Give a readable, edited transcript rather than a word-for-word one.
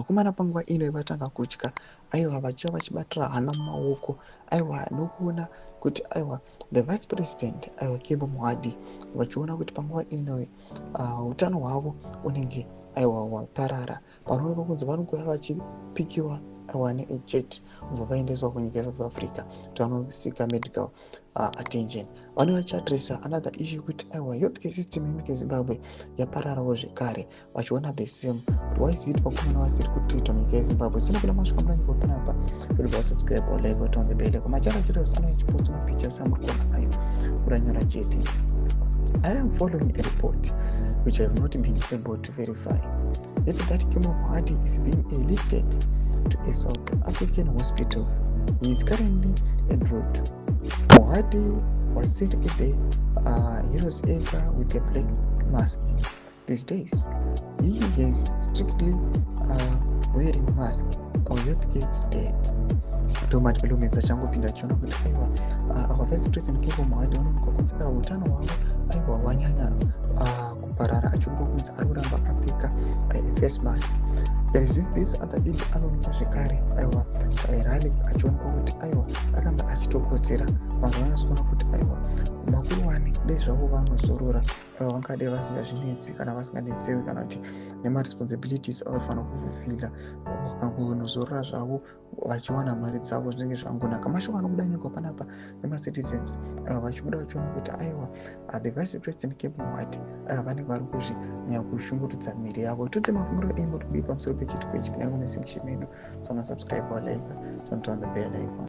vakomana panguva ino vatanga kutya, aiwa vachiva vachibatira hana mumaoko, aiwa nokuona kuti aiwa the vice president aiwa Kembo Muhadhi vachiona kuti panguva ino utano hwavo unenge aiwa hwaparara, panoonekwa kunzi vanogova vachipikiwa aiwa neejeti kubva vaendeswa kunyika yeSouth Africa kuti vanosika medical attention. Vanenge vachiadresa another issue kuti aiwa healthcare system yenyika yeZimbabwe yapararawo zvekare, vachiona the same kuti why is it vakomana vasiri kutreatwa munyika yeZimbabwe. Sina kuna masvika mudanyigo panapa kuti vasubscribe or like or on the bell kumachana chete usana chipost mapictures amurikona ayo uranyora chete. I am following a report which I have not been able to verify. Yet that Kembo Muhadhi is being elected to a South African hospital. He is currently en route. Muhadhi was seen at the Heroes Acre with a black mask. These days, he is strictly wearing mask. Our healthcare is dead. Toma tipelomedza changopinda chiona kuti aiwa our vice president Kembo Muhadhi vanoonekwa kunzi aiwa utano hwavo aiwa hwanyanya kuparara, achionekwa kunzi ari kuramba akapfeka face mask. There is this other big anoonekwa zvekare aiwa rally achionekwa kuti aiwa akanga achitokotsera, vanhu vanyazoona kuti aiwa makuruwane dai zvavo vanozorora aiwa vangadai vasingazvinetsi kana vasinganetsewi kana kuti nemaresponsibilities avanofanira kufulfilla, vakangonozorora zvavo vachiwana mari dzavo zvinenge zvangonaka. Mashoko anobuda nyika panapa nemacitizens vachibuda vachiona kuti aiwa the vice president Kembo Muhadhi vanenge vari kuzvinyanya kushungurudza miri yavo. Tudze mafungiro enyu kuti bii pamusoro pechitiko ichi kunyanya kune section menu. Subscribe or like, turn on the bell icon.